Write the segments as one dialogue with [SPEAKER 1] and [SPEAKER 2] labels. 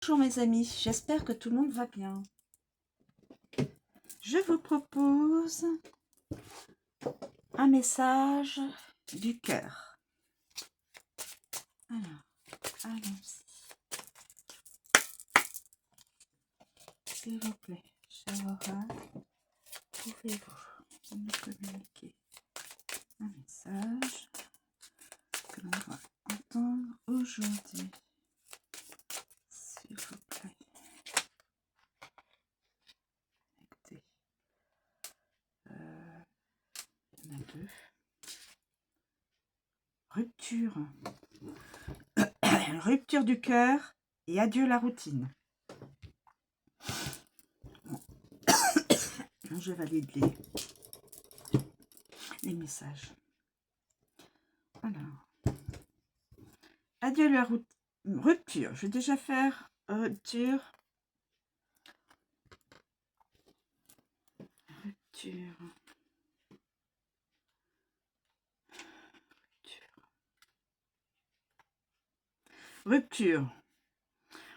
[SPEAKER 1] Bonjour mes amis, j'espère que tout le monde va bien. Je vous propose un message du cœur. Alors, allons-y. S'il vous plaît, cher oral, pouvez-vous nous communiquer un message que l'on va entendre aujourd'hui, s'il vous plaît. Écoutez, il y en a deux. Rupture. Rupture du cœur et adieu la routine. Je valide les messages. Alors, adieu la rupture. Je vais déjà faire rupture. Rupture. Rupture.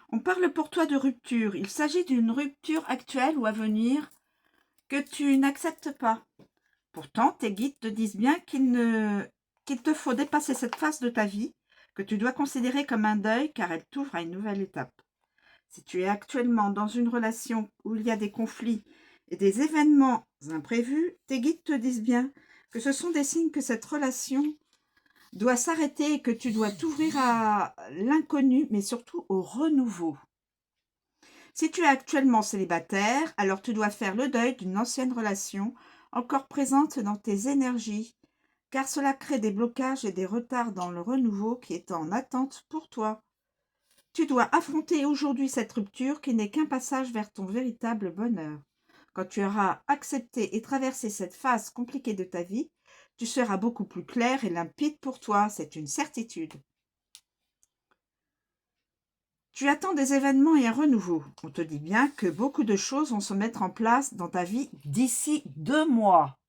[SPEAKER 1] On parle pour toi de rupture. Il s'agit d'une rupture actuelle ou à venir que tu n'acceptes pas. Pourtant, tes guides te disent bien qu'il te faut dépasser cette phase de ta vie, que tu dois considérer comme un deuil car elle t'ouvre à une nouvelle étape. Si tu es actuellement dans une relation où il y a des conflits et des événements imprévus, tes guides te disent bien que ce sont des signes que cette relation doit s'arrêter et que tu dois t'ouvrir à l'inconnu, mais surtout au renouveau. Si tu es actuellement célibataire, alors tu dois faire le deuil d'une ancienne relation encore présente dans tes énergies, car cela crée des blocages et des retards dans le renouveau qui est en attente pour toi. Tu dois affronter aujourd'hui cette rupture qui n'est qu'un passage vers ton véritable bonheur. Quand tu auras accepté et traversé cette phase compliquée de ta vie, tu seras beaucoup plus clair et limpide pour toi, c'est une certitude. Tu attends des événements et un renouveau. On te dit bien que beaucoup de choses vont se mettre en place dans ta vie d'ici 2 mois.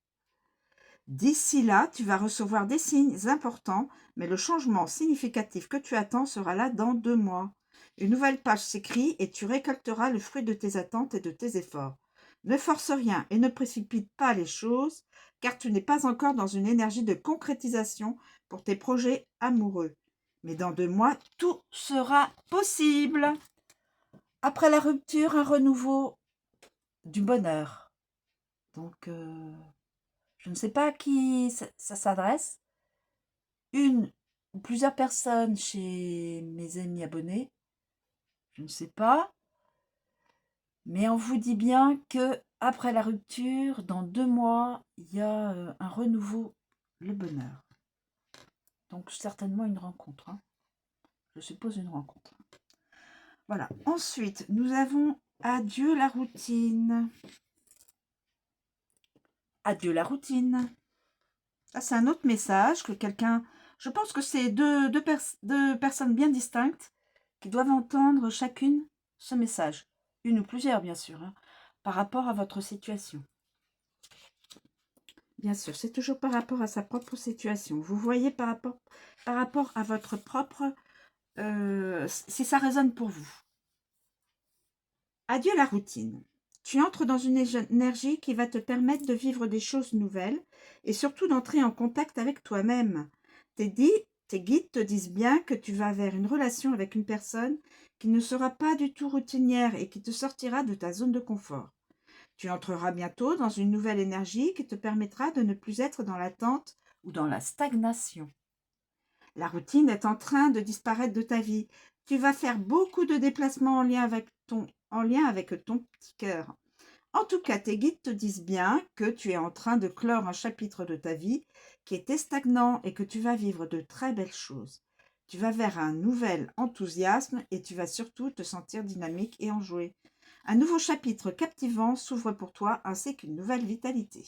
[SPEAKER 1] D'ici là, tu vas recevoir des signes importants, mais le changement significatif que tu attends sera là dans 2 mois. Une nouvelle page s'écrit et tu récolteras le fruit de tes attentes et de tes efforts. Ne force rien et ne précipite pas les choses, car tu n'es pas encore dans une énergie de concrétisation pour tes projets amoureux. Mais dans 2 mois, tout sera possible. Après la rupture, un renouveau du bonheur. Donc, je ne sais pas à qui ça s'adresse. Une ou plusieurs personnes chez mes amis abonnés. Je ne sais pas. Mais on vous dit bien que après la rupture, dans 2 mois, il y a un renouveau, le bonheur. Donc, certainement une rencontre. Hein. Je suppose une rencontre. Voilà. Ensuite, nous avons adieu la routine. Adieu la routine. Ça, c'est un autre message que quelqu'un... Je pense que c'est deux personnes bien distinctes qui doivent entendre chacune ce message. Une ou plusieurs, bien sûr, hein, par rapport à votre situation. Bien sûr, c'est toujours par rapport à sa propre situation. Vous voyez par rapport à votre propre... si ça résonne pour vous. Adieu la routine. Tu entres dans une énergie qui va te permettre de vivre des choses nouvelles et surtout d'entrer en contact avec toi-même. Tes guides te disent bien que tu vas vers une relation avec une personne qui ne sera pas du tout routinière et qui te sortira de ta zone de confort. Tu entreras bientôt dans une nouvelle énergie qui te permettra de ne plus être dans l'attente ou dans la stagnation. La routine est en train de disparaître de ta vie. Tu vas faire beaucoup de déplacements en lien avec ton petit cœur. En tout cas, tes guides te disent bien que tu es en train de clore un chapitre de ta vie qui était stagnant et que tu vas vivre de très belles choses. Tu vas vers un nouvel enthousiasme et tu vas surtout te sentir dynamique et enjoué. Un nouveau chapitre captivant s'ouvre pour toi ainsi qu'une nouvelle vitalité.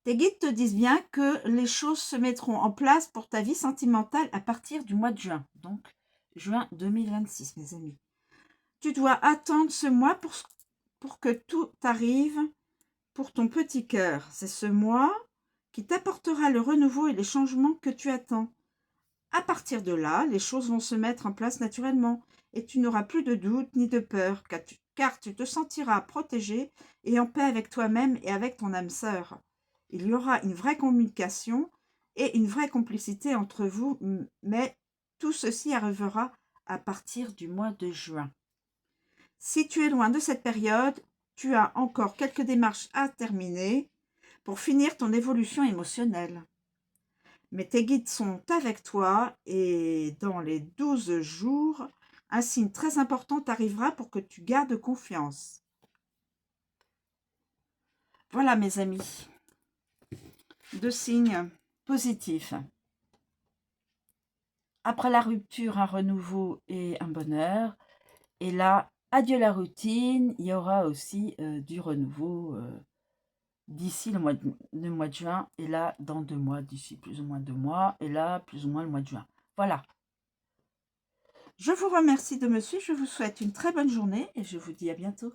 [SPEAKER 1] Tes guides te disent bien que les choses se mettront en place pour ta vie sentimentale à partir du mois de juin. Donc, juin 2026, mes amis. Tu dois attendre ce mois pour que tout arrive pour ton petit cœur. C'est ce mois qui t'apportera le renouveau et les changements que tu attends. À partir de là, les choses vont se mettre en place naturellement et tu n'auras plus de doute ni de peur, car tu te sentiras protégé et en paix avec toi-même et avec ton âme sœur. Il y aura une vraie communication et une vraie complicité entre vous, mais tout ceci arrivera à partir du mois de juin. Si tu es loin de cette période, tu as encore quelques démarches à terminer pour finir ton évolution émotionnelle. Mais tes guides sont avec toi et dans les 12 jours, un signe très important t'arrivera pour que tu gardes confiance. Voilà mes amis, 2 signes positifs. Après la rupture, un renouveau et un bonheur. Et là, adieu la routine, il y aura aussi du renouveau d'ici le mois de juin. Et là, dans 2 mois, d'ici plus ou moins 2 mois. Et là, plus ou moins le mois de juin. Voilà. Je vous remercie de me suivre, je vous souhaite une très bonne journée et je vous dis à bientôt.